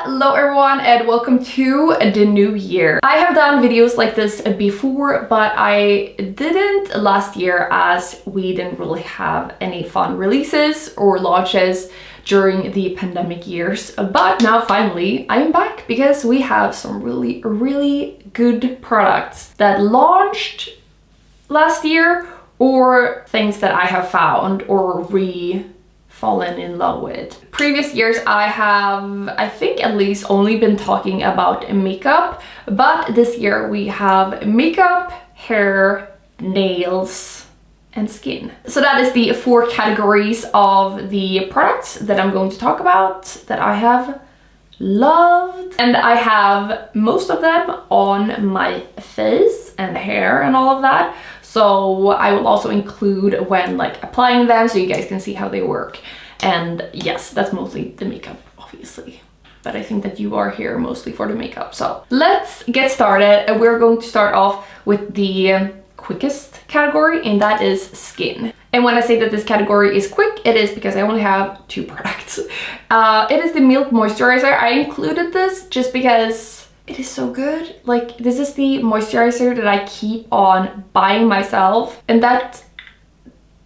Hello everyone and welcome to the new year. I have done videos like this before, but I didn't last year as we didn't really have any fun releases or launches during the pandemic years. But now finally I am back because we have some really good products that launched last year or things that I have found or fallen in love with. Previous years I have, I think at least only been talking about makeup, but this year we have makeup, hair, nails, and skin. So that is the 4 categories of the products that I'm going to talk about that I have loved. And I have most of them on my face and hair and all of that. So I will also include when like applying them so you guys can see how they work. And yes, that's mostly the makeup, obviously. But I think that you are here mostly for the makeup. So let's get started. And we're going to start off with the quickest category, and that is skin. And when I say that this category is quick, it is because I only have 2 products. It is the Milk Moisturizer. I included this just because it is so good. Like, this is the moisturizer that I keep on buying myself, and that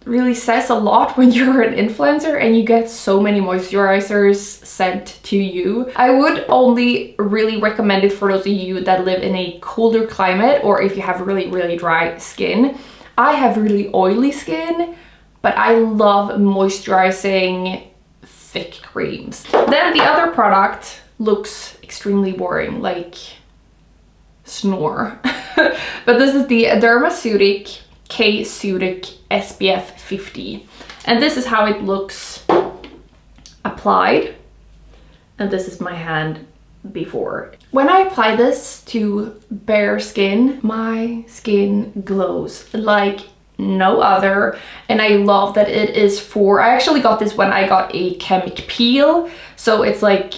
really says a lot when you're an influencer and you get so many moisturizers sent to you. I would only really recommend it for those of you that live in a colder climate or if you have really dry skin. I have really oily skin, but I love moisturizing thick creams. Then the other product looks extremely boring, like snore. But this is the Dermaceutic K-Sutic SPF 50, and this is how it looks applied, and this is my hand before. When I apply this to bare skin, my skin glows like no other, and I love that it is for, I actually got this when I got a chemic peel, so it's like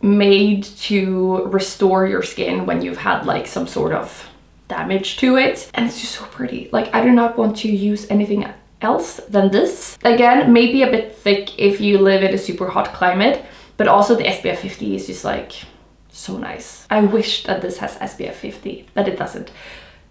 made to restore your skin when you've had like some sort of damage to it, and it's just so pretty. Like, I do not want to use anything else than this. Again, maybe a bit thick if you live in a super hot climate, but also the SPF 50 is just like so nice. I wish that this has SPF 50, but it doesn't.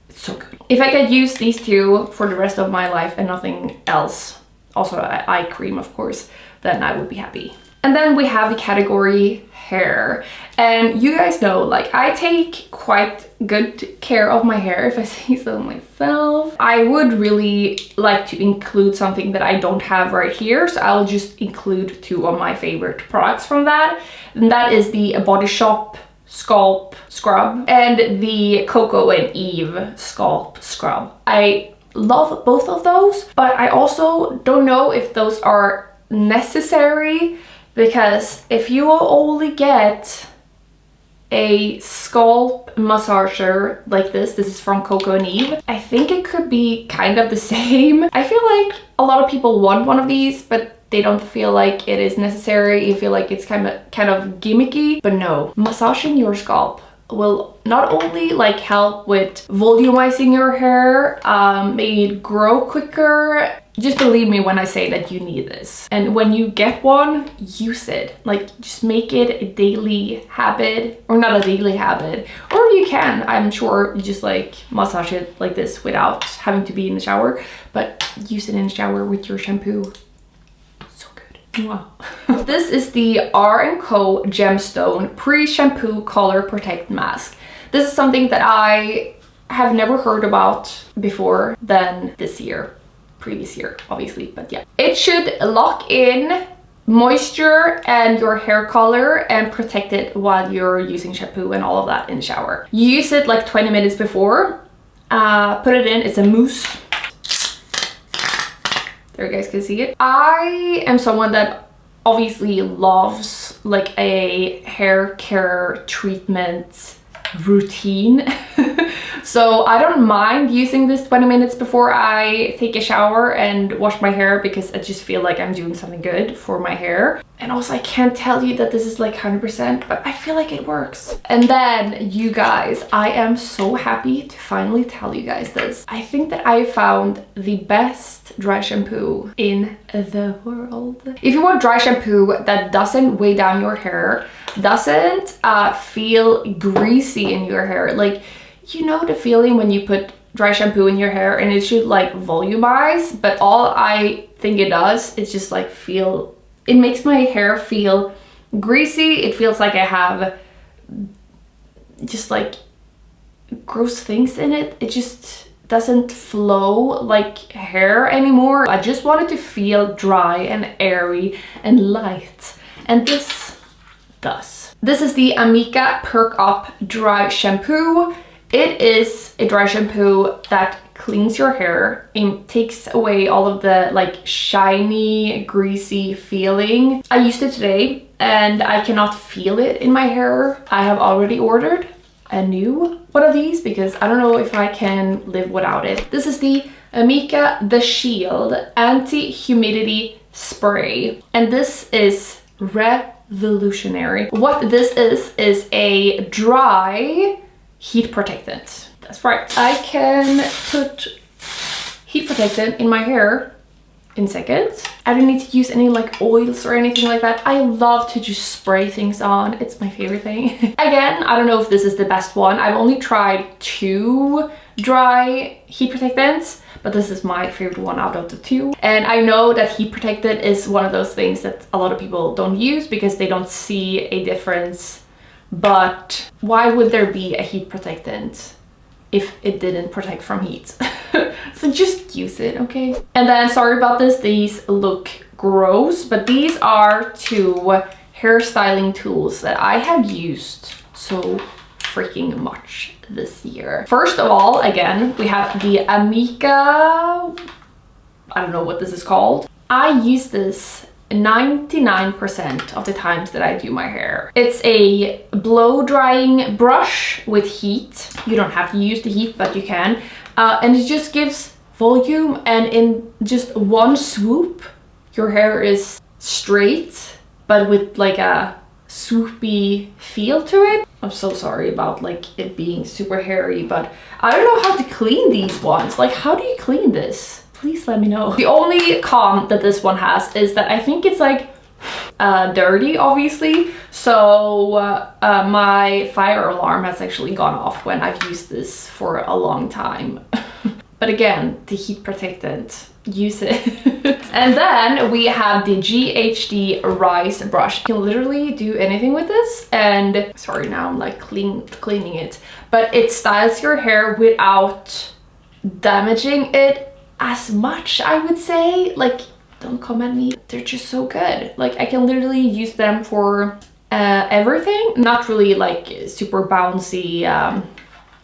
It's so good. If I could use these 2 for the rest of my life and nothing else, also eye cream of course, then I would be happy. And then we have the category hair, and you guys know, like, I take quite good care of my hair, if I say so myself. I would really like to include something that I don't have right here, so I'll just include 2 of my favorite products from that, and that is the Body Shop Scalp Scrub and the Coco and Eve Scalp Scrub. I love both of those, but I also don't know if those are necessary, because if you will only get a scalp massager like this is from Coco and Eve, I think it could be kind of the same. I feel like a lot of people want one of these, but they don't feel like it is necessary. You feel like it's kind of gimmicky, but no. Massaging your scalp will not only like help with volumizing your hair, make it grow quicker. Just believe me when I say that you need this. And when you get one, use it. Like, just make it a daily habit, or not a daily habit. Or you can, I'm sure, you just like massage it like this without having to be in the shower, but use it in the shower with your shampoo. So good. Wow. This is the R&Co Gemstone Pre-Shampoo Color Protect Mask. This is something that I have never heard about before than this year. Previous year, obviously, but yeah. It should lock in moisture and your hair color and protect it while you're using shampoo and all of that in the shower. You use it like 20 minutes before, put it in, it's a mousse. There you guys can see it. I am someone that obviously loves like a hair care treatment routine. So I don't mind using this 20 minutes before I take a shower and wash my hair, because I just feel like I'm doing something good for my hair. And also I can't tell you that this is like 100%, but I feel like it works. And then you guys, I am so happy to finally tell you guys this. I think that I found the best dry shampoo in the world. If you want dry shampoo that doesn't weigh down your hair, doesn't feel greasy in your hair, like, you know the feeling when you put dry shampoo in your hair and it should like volumize, but all I think it does is just like it makes my hair feel greasy. It feels like I have just like gross things in it. It just doesn't flow like hair anymore. I just want it to feel dry and airy and light, and this does. This is the Amika Perk Up Dry Shampoo. It is a dry shampoo that cleans your hair and takes away all of the like shiny, greasy feeling. I used it today and I cannot feel it in my hair. I have already ordered a new one of these because I don't know if I can live without it. This is the Amika The Shield Anti-Humidity Spray, and this is revolutionary. What this is a dry heat protectant. That's right. I can put heat protectant in my hair in seconds. I don't need to use any like oils or anything like that. I love to just spray things on. It's my favorite thing. Again, I don't know if this is the best one. I've only tried 2 dry heat protectants, but this is my favorite one out of the 2. And I know that heat protectant is one of those things that a lot of people don't use because they don't see a difference. But why would there be a heat protectant if it didn't protect from heat? So just use it, okay? And then, sorry about this, these look gross, but these are 2 hairstyling tools that I have used so freaking much this year. First of all, again, we have the Amika, I don't know what this is called. I use this 99% of the times that I do my hair. It's a blow drying brush with heat. You don't have to use the heat, but you can. And it just gives volume, and in just one swoop, your hair is straight, but with like a swoopy feel to it. I'm so sorry about like it being super hairy, but I don't know how to clean these ones. Like, how do you clean this? Please let me know. The only con that this one has is that I think it's like dirty, obviously. So my fire alarm has actually gone off when I've used this for a long time. But again, the heat protectant, use it. And then we have the GHD Rise brush. You can literally do anything with this. And sorry, now I'm like cleaning it. But it styles your hair without damaging it as much, I would say. Like, don't come at me, they're just so good. Like, I can literally use them for everything. Not really like super bouncy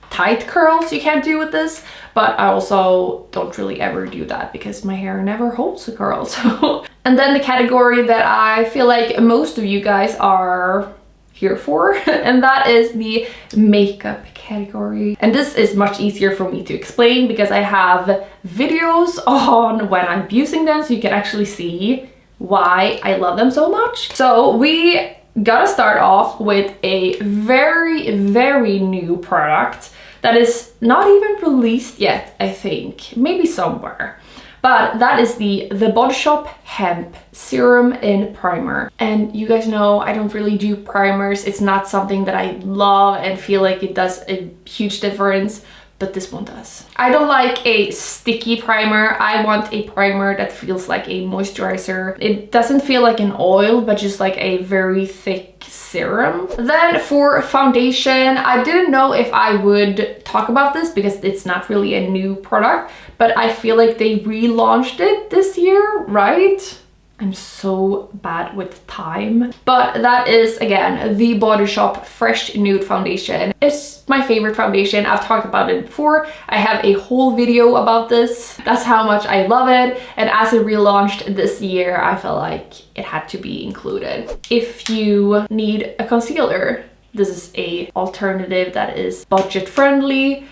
tight curls you can't do with this, but I also don't really ever do that because my hair never holds a curl. So and then the category that I feel like most of you guys are here for, and that is the makeup category. And this is much easier for me to explain because I have videos on when I'm using them, so you can actually see why I love them so much. So we gotta start off with a very new product that is not even released yet, I think, maybe somewhere. But that is the Body Shop Hemp Serum in Primer. And you guys know I don't really do primers. It's not something that I love and feel like it does a huge difference, but this one does. I don't like a sticky primer. I want a primer that feels like a moisturizer. It doesn't feel like an oil, but just like a very thick serum. Then for foundation, I didn't know if I would talk about this because it's not really a new product, but I feel like they relaunched it this year, right? I'm so bad with time. But that is, again, the Body Shop Fresh Nude Foundation. It's my favorite foundation. I've talked about it before. I have a whole video about this. That's how much I love it. And as it relaunched this year, I felt like it had to be included. If you need a concealer, this is a alternative that is budget friendly,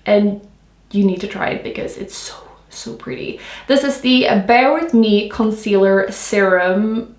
and you need to try it because it's so pretty. This is the Bare With Me Concealer Serum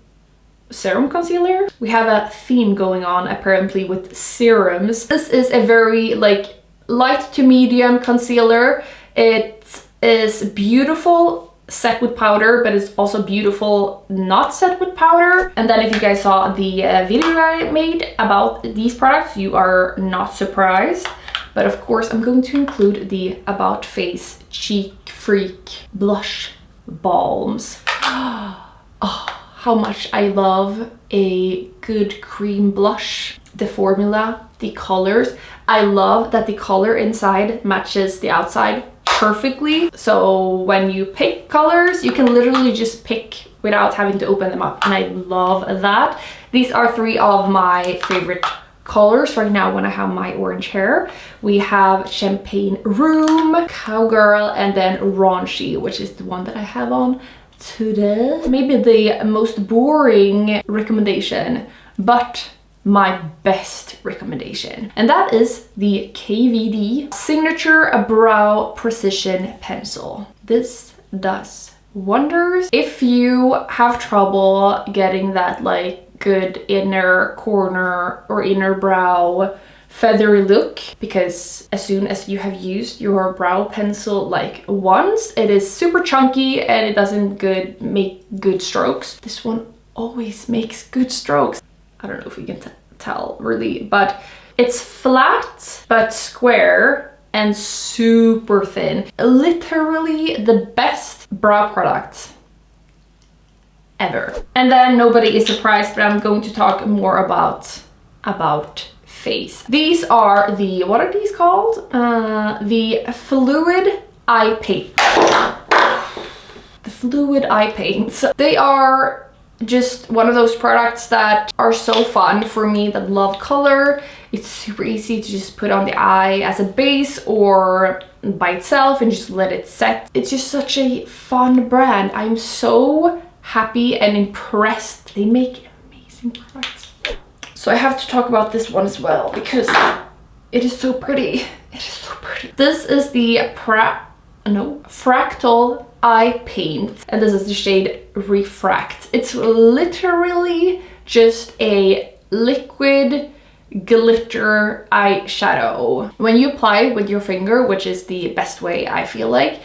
serum concealer. We have a theme going on apparently with serums. This is a very like light to medium concealer. It is beautiful set with powder, but it's also beautiful not set with powder. And then if you guys saw the video that I made about these products, you are not surprised. But of course I'm going to include the About Face Cheek Freak blush balms. Oh, how much I love a good cream blush. The formula, the colors. I love that the color inside matches the outside perfectly. So when you pick colors, you can literally just pick without having to open them up. And I love that. These are 3 of my favorite colors right now when I have my orange hair. We have Champagne Room, Cowgirl, and then Raunchy, which is the one that I have on today. Maybe the most boring recommendation, but my best recommendation. And that is the KVD Signature Brow Precision Pencil. This does wonders. If you have trouble getting that like good inner corner or inner brow feathery look, because as soon as you have used your brow pencil like once, it is super chunky and it doesn't make good strokes. This one always makes good strokes. I don't know if you can tell really, but it's flat but square and super thin. Literally the best brow product ever. And then nobody is surprised, but I'm going to talk more about face. These are the, what are these called? The Fluid Eye Paint. The Fluid Eye Paints. They are just one of those products that are so fun for me that love color. It's super easy to just put on the eye as a base or by itself and just let it set. It's just such a fun brand. I'm so happy and impressed. They make amazing products. So I have to talk about this one as well because it is so pretty. It is so pretty. This is the Fractal Eye Paint, and this is the shade Refract. It's literally just a liquid glitter eyeshadow. When you apply it with your finger, which is the best way I feel like,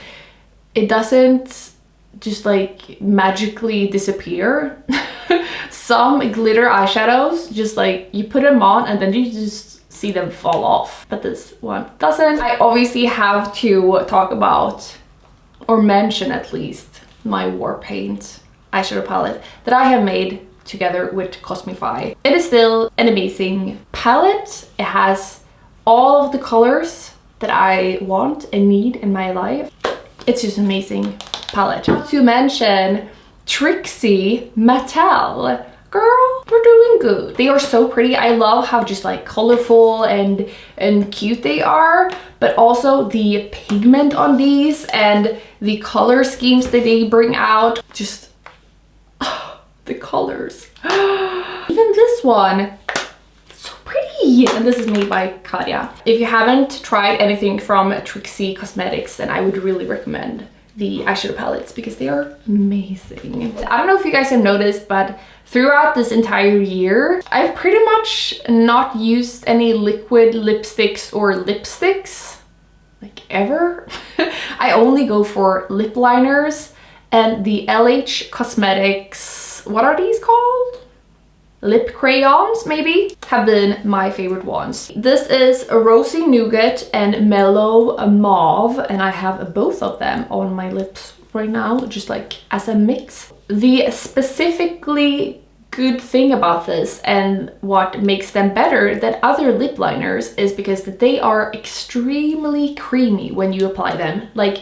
it doesn't just like magically disappear. Some glitter eyeshadows, just like you put them on and then you just see them fall off, but this one doesn't. I obviously have to talk about, or mention at least, my War Paint eyeshadow palette that I have made together with Cosmify. It is still an amazing palette. It has all of the colors that I want and need in my life. It's just an amazing palette. Not to mention Trixie Mattel. Girl, we're doing good. They are so pretty. I love how just like colorful and cute they are, but also the pigment on these and the color schemes that they bring out. Just the colors. Even this one, so pretty. And this is made by Katja. If you haven't tried anything from Trixie Cosmetics, then I would really recommend the eyeshadow palettes because they are amazing. I don't know if you guys have noticed, but throughout this entire year, I've pretty much not used any liquid lipsticks or lipsticks, like ever. I only go for lip liners, and the LH Cosmetics, what are these called? Lip crayons, maybe, have been my favorite ones. This is a Rosy Nougat and Mellow Mauve, and I have both of them on my lips right now, just like as a mix. The specifically good thing about this and what makes them better than other lip liners is because they are extremely creamy when you apply them, like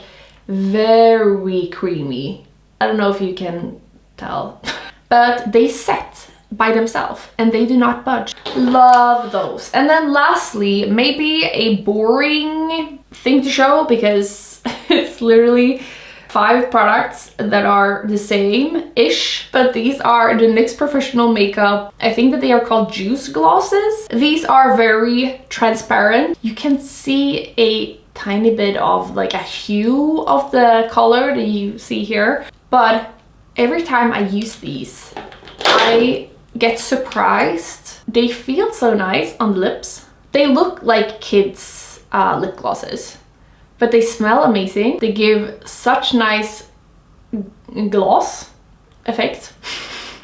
very creamy. I don't know if you can tell, but they set by themselves and they do not budge. Love those. And then lastly, maybe a boring thing to show because it's literally 5 products that are the same-ish, but these are the NYX Professional Makeup. I think that they are called Juice Glosses. These are very transparent. You can see a tiny bit of like a hue of the color that you see here, but every time I use these, I get surprised. They feel so nice on the lips. They look like kids' lip glosses, but they smell amazing. They give such nice gloss effect.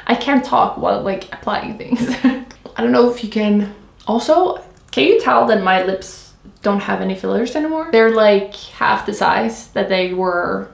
I can't talk while like applying things. I don't know if you can. Also, can you tell that my lips don't have any fillers anymore? They're like half the size that they were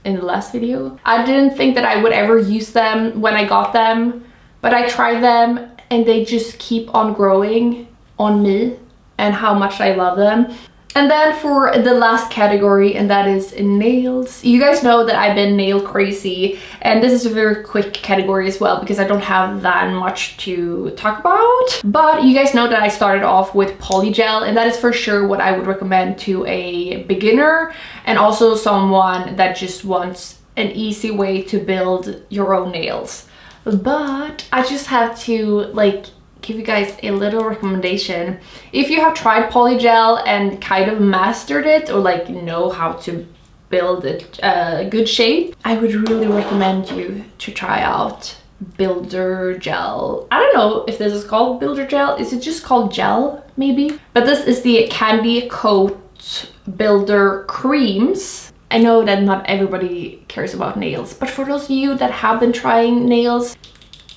in the last video. I didn't think that I would ever use them when I got them, but I tried them and they just keep on growing on me and how much I love them. And then for the last category, and that is nails. You guys know that I've been nail crazy, and this is a very quick category as well because I don't have that much to talk about. But you guys know that I started off with polygel, and that is for sure what I would recommend to a beginner and also someone that just wants an easy way to build your own nails. But I just have to like give you guys a little recommendation. If you have tried polygel and kind of mastered it, or like know how to build a good shape, I would really recommend you to try out Builder Gel. I don't know if this is called Builder Gel. Is it just called gel maybe? But this is the Candy Coat Builder Creams. I know that not everybody cares about nails, but for those of you that have been trying nails,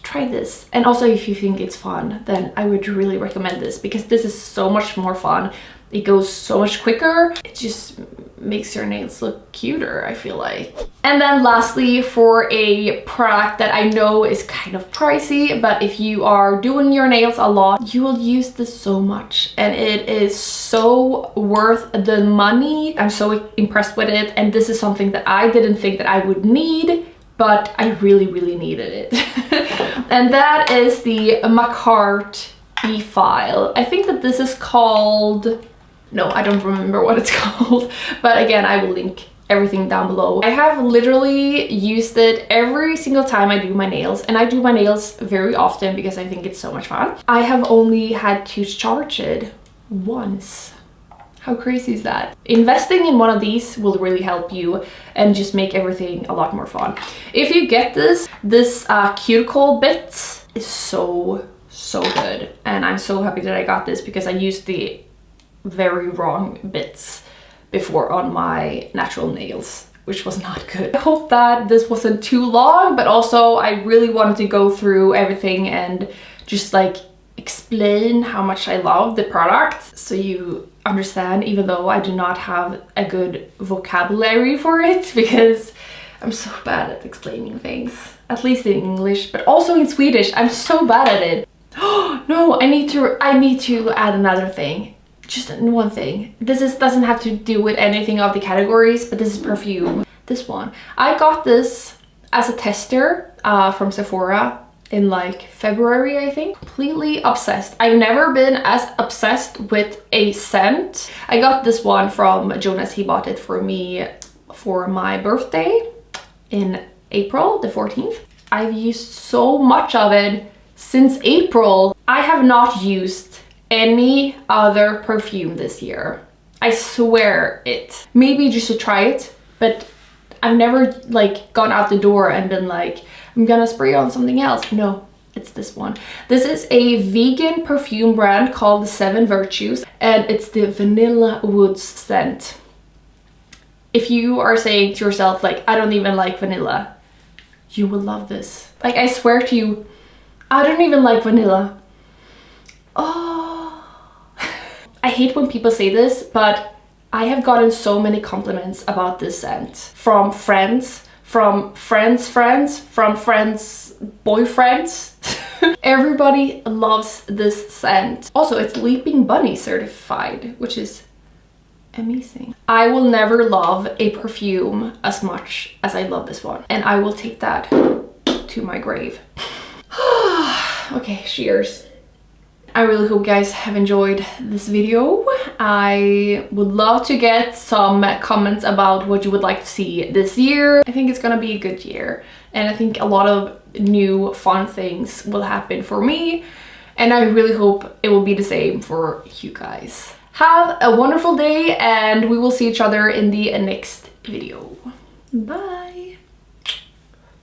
try this. And also if you think it's fun, then I would really recommend this because this is so much more fun. It goes so much quicker. It just makes your nails look cuter, I feel like. And then lastly, for a product that I know is kind of pricey, but if you are doing your nails a lot, you will use this so much and it is so worth the money. I'm so impressed with it, and this is something that I didn't think that I would need, but I really, really needed it. And that is the Macart E-File. I think that this is called... No, I don't remember what it's called. But again, I will link everything down below. I have literally used it every single time I do my nails. And I do my nails very often because I think it's so much fun. I have only had to charge it once. How crazy is that? Investing in one of these will really help you and just make everything a lot more fun. If you get this cuticle bit is so good. And I'm so happy that I got this because I used the very wrong bits before on my natural nails, which was not good. I hope that this wasn't too long, but also I really wanted to go through everything and just like explain how much I love the product so you understand, even though I do not have a good vocabulary for it because I'm so bad at explaining things, at least in English, but also in Swedish. I'm so bad at it. Oh no, I need to add another thing. Just one thing. This doesn't have to do with anything of the categories, but this is perfume. This one. I got this as a tester from Sephora in like February, I think. Completely obsessed. I've never been as obsessed with a scent. I got this one from Jonas. He bought it for me for my birthday in April the 14th. I've used so much of it since April. I have not used any other perfume this year. I swear it. Maybe just to try it, but I've never like gone out the door and been like, I'm gonna spray on something else. No, it's this one. This is a vegan perfume brand called 7 Virtues, and it's the Vanilla Woods scent. If you are saying to yourself like, I don't even like vanilla, you will love this. Like, I swear to you, I don't even like vanilla. Oh, I hate when people say this, but I have gotten so many compliments about this scent from friends, from friends' friends, from friends' boyfriends. Everybody loves this scent. Also, it's Leaping Bunny certified, which is amazing. I will never love a perfume as much as I love this one, and I will take that to my grave. Okay, cheers. I really hope you guys have enjoyed this video. I would love to get some comments about what you would like to see this year. I think it's gonna be a good year, and I think a lot of new fun things will happen for me, and I really hope it will be the same for you guys. Have a wonderful day, and we will see each other in the next video. Bye!